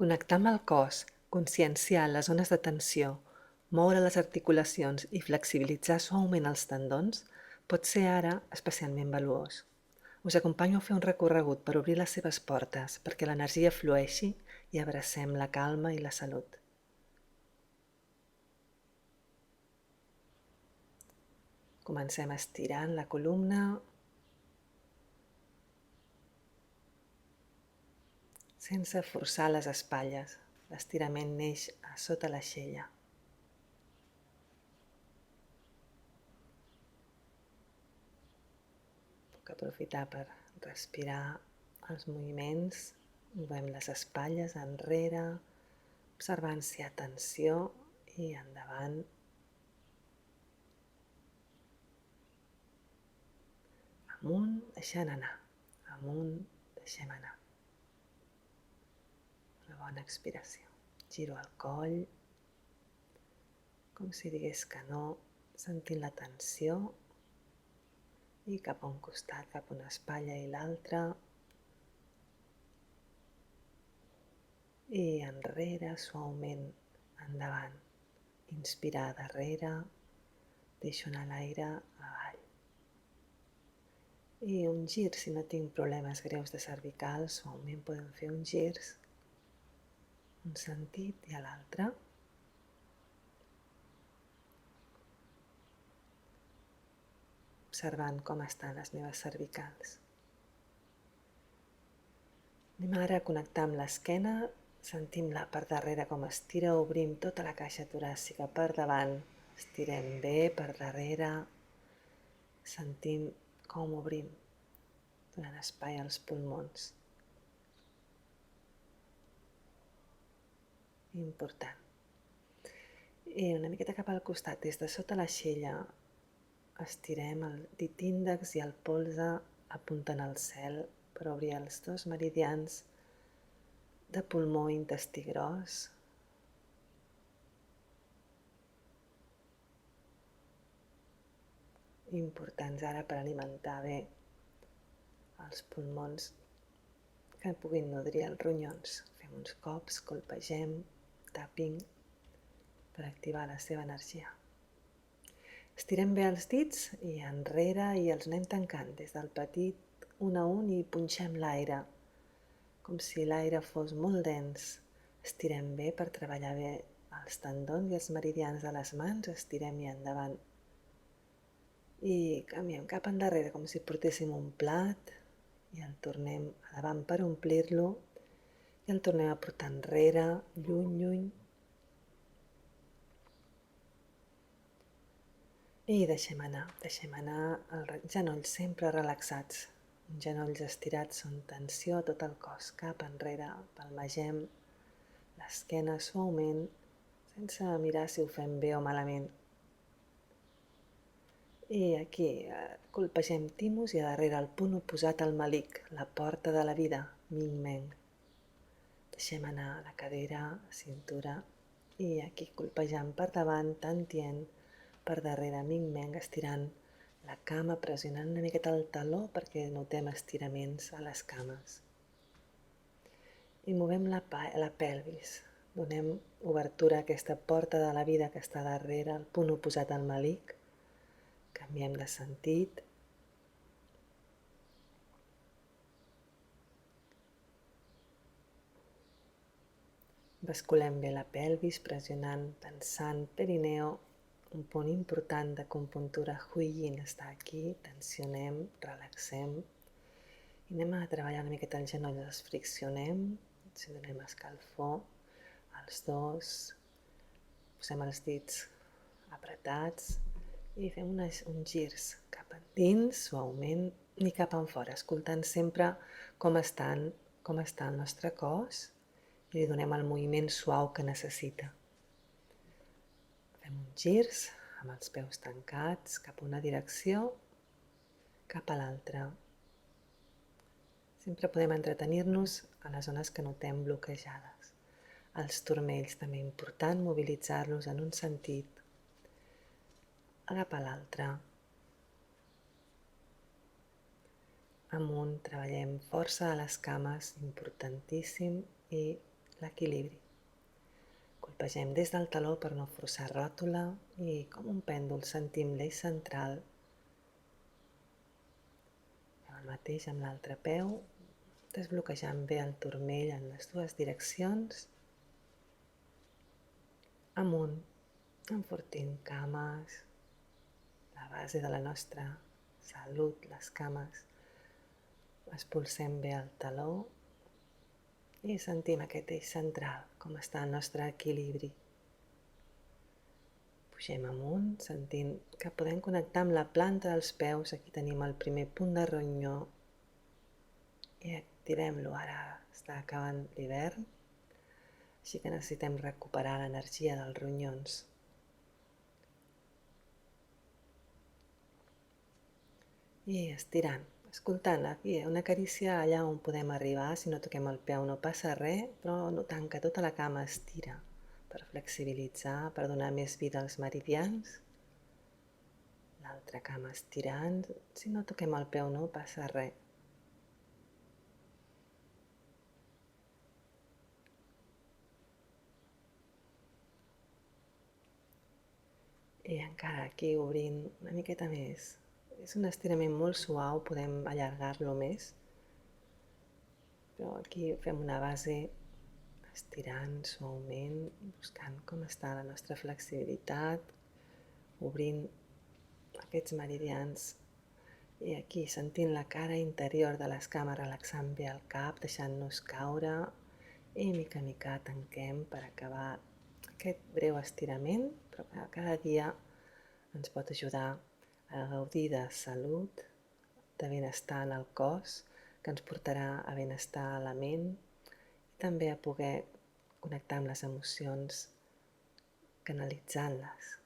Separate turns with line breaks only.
Connectar amb el cos, conscienciar les zones de tensió, moure les articulacions i flexibilitzar suaument els tendons pot ser ara especialment valuós. Us acompanyo a fer un recorregut per obrir les seves portes perquè l'energia flueixi i abracem la calma i la salut. Comencem estirant la columna, sense forçar les espatlles. L'estirament neix a sota l'aixella. Puc aprofitar per respirar els moviments. Movem les espatlles enrere, observant si hi ha tensió i endavant. Amunt, deixant anar. Amunt, deixem anar. Una bona expiració. Giro el coll, com si digués que no, sentint la tensió, i cap a un costat, cap a una espatlla i l'altra. I enrere, suaument, endavant. Inspirar darrere, deixo anar l'aire avall. I un gir, si no tinc problemes greus de cervical, suaument podem fer uns girs, un sentit i a l'altre. Observant com estan les meves cervicals. Anem ara a connectar amb l'esquena, sentim-la per darrere com estira, obrim tota la caixa toràcica per davant, estirem bé per darrere, sentim com obrim, donant espai als pulmons. Important. I una miqueta cap al costat, des de sota l'aixella, estirem el dit índex i el polze apunten al cel per obrir els dos meridians de pulmó i intestí gros. Importants ara per alimentar bé els pulmons que puguin nodrir els ronyons. Fem uns cops, colpegem, tapping, per activar la seva energia. Estirem bé els dits i enrere i els anem tancant des del petit un a un i punxem l'aire, com si l'aire fos molt dens. Estirem bé per treballar bé els tendons i els meridians de les mans, estirem i endavant. I canviem cap endarrere, com si portéssim un plat, i el tornem a davant per omplir-lo, i el tornem a portar enrere, lluny, lluny. I deixem anar els genolls sempre relaxats. Els genolls estirats són tensió a tot el cos, cap enrere, palmegem l'esquena suaument, sense mirar si ho fem bé o malament. I aquí colpegem timus i a darrere el punt oposat al malic, la porta de la vida, Ming Meng. Deixem anar la cadera, la cintura i aquí colpejant per davant, Tan Tien, per darrere Ming Meng, estirant la cama, pressionant una miqueta el taló perquè notem estiraments a les cames. I movem la pelvis, donem obertura a aquesta porta de la vida que està darrere, el punt oposat al malic. Canviem de sentit. Basculem bé la pelvis, pressionant, tensant perineo, un punt important d'acupuntura Hui Yin està aquí, tensionem, relaxem. I anem a treballar una miqueta els genolls, els friccionem, si donem escalfor, els dos, posem els dits apretats, i fem uns girs cap endins, suaument, i cap enfora, escoltant sempre com està el nostre cos i li donem el moviment suau que necessita. Fem uns girs amb els peus tancats cap a una direcció, cap a l'altra. Sempre podem entretenir-nos a les zones que notem bloquejades. Els turmells també important, mobilitzar-los en un sentit, cap a l'altre. Amunt, treballem força a les cames, importantíssim, i l'equilibri. Colpegem des del taló per no forçar ròtula i com un pèndol sentim l'eix central. Fem el mateix amb l'altre peu, desbloquejant bé el turmell en les dues direccions. Amunt, enfortint cames, la base de la nostra salut, les cames. Expulsem bé el taló i sentim aquest eix central, com està el nostre equilibri. Pugem amunt, sentint que podem connectar amb la planta dels peus. Aquí tenim el primer punt de ronyó i activem-lo. Ara està acabant l'hivern, així que necessitem recuperar l'energia dels ronyons. I estirant, escoltant aquí, una carícia allà on podem arribar. Si no toquem el peu no passa res, però notant que tota la cama estira per flexibilitzar, per donar més vida als meridians. L'altra cama estirant. Si no toquem el peu no passa res. I encara aquí obrint una miqueta més. És un estirament molt suau, podem allargar-lo més. Però aquí fem una base estirant suaument, buscant com està la nostra flexibilitat, obrint aquests meridians. I aquí sentint la cara interior de les cames, relaxant bé el cap, deixant-nos caure. I mica a mica tanquem per acabar aquest breu estirament, però que cada dia ens pot ajudar a gaudir de salut, de benestar en el cos, que ens portarà a benestar a la ment i també a poder connectar amb les emocions, canalitzant-les.